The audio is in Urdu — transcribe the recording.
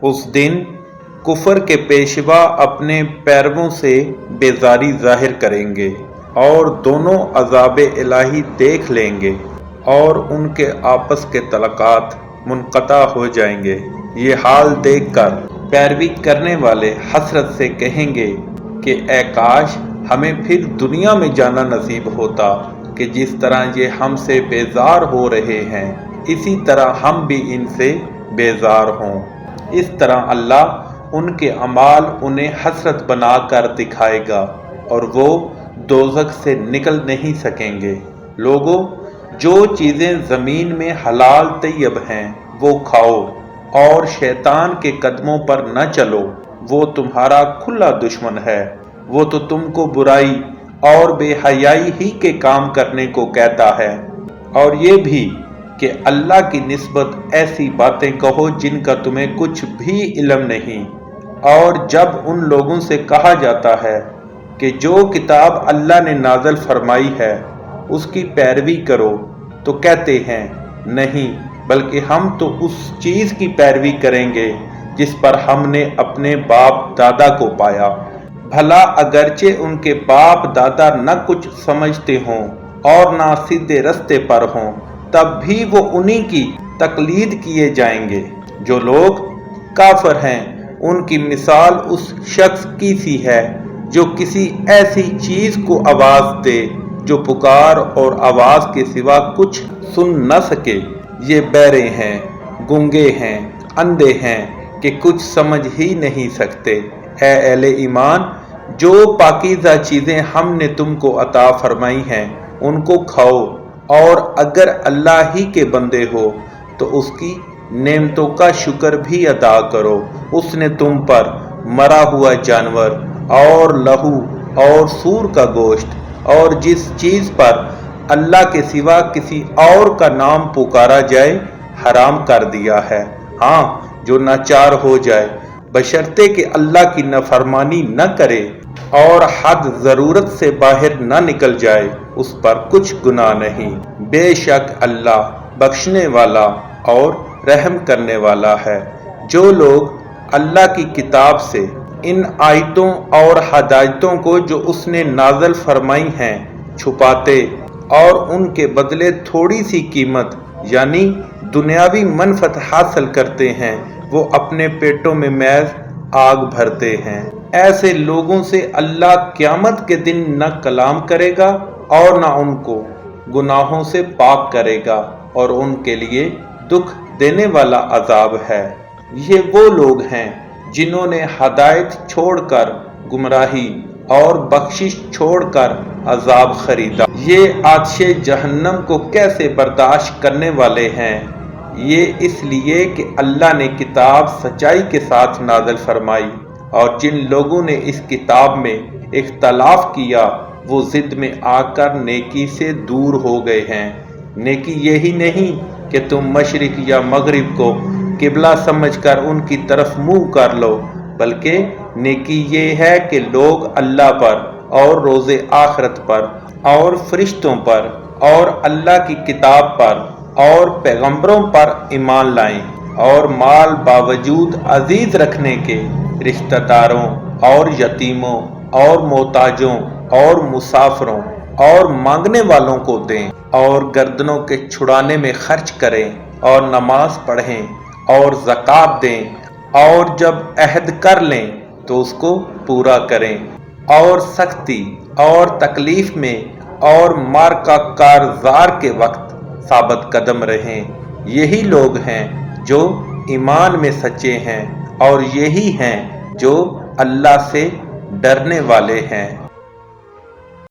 اس دن کفر کے پیشوا اپنے پیرووں سے بیزاری ظاہر کریں گے اور دونوں عذاب الہی دیکھ لیں گے اور ان کے آپس کے تعلقات منقطع ہو جائیں گے۔ یہ حال دیکھ کر پیروی کرنے والے حسرت سے کہیں گے کہ اے کاش ہمیں پھر دنیا میں جانا نصیب ہوتا کہ جس طرح یہ ہم سے بیزار ہو رہے ہیں اسی طرح ہم بھی ان سے بیزار ہوں۔ اس طرح اللہ ان کے اعمال انہیں حسرت بنا کر دکھائے گا اور وہ دوزخ سے نکل نہیں سکیں گے۔ لوگو، جو چیزیں زمین میں حلال طیب ہیں وہ کھاؤ اور شیطان کے قدموں پر نہ چلو، وہ تمہارا کھلا دشمن ہے۔ وہ تو تم کو برائی اور بے حیائی ہی کے کام کرنے کو کہتا ہے، اور یہ بھی کہ اللہ کی نسبت ایسی باتیں کہو جن کا تمہیں کچھ بھی علم نہیں۔ اور جب ان لوگوں سے کہا جاتا ہے کہ جو کتاب اللہ نے نازل فرمائی ہے اس کی پیروی کرو تو کہتے ہیں نہیں، بلکہ ہم تو اس چیز کی پیروی کریں گے جس پر ہم نے اپنے باپ دادا کو پایا۔ بھلا اگرچہ ان کے باپ دادا نہ کچھ سمجھتے ہوں اور نہ سیدھے رستے پر ہوں تب بھی وہ انہی کی تقلید کیے جائیں گے۔ جو لوگ کافر ہیں ان کی مثال اس شخص کی سی ہے جو کسی ایسی چیز کو آواز دے جو پکار اور آواز کے سوا کچھ سن نہ سکے۔ یہ بہرے ہیں، گونگے ہیں، اندھے ہیں کہ کچھ سمجھ ہی نہیں سکتے۔ اے اہل ایمان، جو پاکیزہ چیزیں ہم نے تم کو عطا فرمائی ہیں ان کو کھاؤ، اور اگر اللہ ہی کے بندے ہو تو اس کی نعمتوں کا شکر بھی ادا کرو۔ اس نے تم پر مرا ہوا جانور اور لہو اور سور کا گوشت اور جس چیز پر اللہ کے سوا کسی اور کا نام پکارا جائے حرام کر دیا ہے۔ ہاں، جو ناچار ہو جائے بشرطے کہ اللہ کی نافرمانی نہ کرے اور حد ضرورت سے باہر نہ نکل جائے، اس پر کچھ گناہ نہیں۔ بے شک اللہ بخشنے والا اور رحم کرنے والا ہے۔ جو لوگ اللہ کی کتاب سے ان آیتوں اور ہدایتوں کو جو اس نے نازل فرمائی ہیں چھپاتے اور ان کے بدلے تھوڑی سی قیمت یعنی دنیاوی منفعت حاصل کرتے ہیں، وہ اپنے پیٹوں میں محض آگ بھرتے ہیں۔ ایسے لوگوں سے اللہ قیامت کے دن نہ کلام کرے گا اور نہ ان کو گناہوں سے پاک کرے گا، اور ان کے لیے دکھ دینے والا عذاب ہے۔ یہ وہ لوگ ہیں جنہوں نے ہدایت چھوڑ کر گمراہی اور بخشش چھوڑ کر عذاب خریدا۔ یہ آتش جہنم کو کیسے برداشت کرنے والے ہیں؟ یہ اس لیے کہ اللہ نے کتاب سچائی کے ساتھ نازل فرمائی، اور جن لوگوں نے اس کتاب میں اختلاف کیا وہ ضد میں آ کر نیکی سے دور ہو گئے ہیں۔ نیکی یہی نہیں کہ تم مشرق یا مغرب کو قبلہ سمجھ کر ان کی طرف منہ کر لو، بلکہ نیکی یہ ہے کہ لوگ اللہ پر اور روز آخرت پر اور فرشتوں پر اور اللہ کی کتاب پر اور پیغمبروں پر ایمان لائیں، اور مال باوجود عزیز رکھنے کے رشتہ داروں اور یتیموں اور محتاجوں اور مسافروں اور مانگنے والوں کو دیں، اور گردنوں کے چھڑانے میں خرچ کریں، اور نماز پڑھیں اور زکوٰۃ دیں، اور جب عہد کر لیں تو اس کو پورا کریں، اور سختی اور تکلیف میں اور معرکہ کارزار کے وقت ثابت قدم رہیں۔ یہی لوگ ہیں جو ایمان میں سچے ہیں، اور یہی ہیں جو اللہ سے ڈرنے والے ہیں۔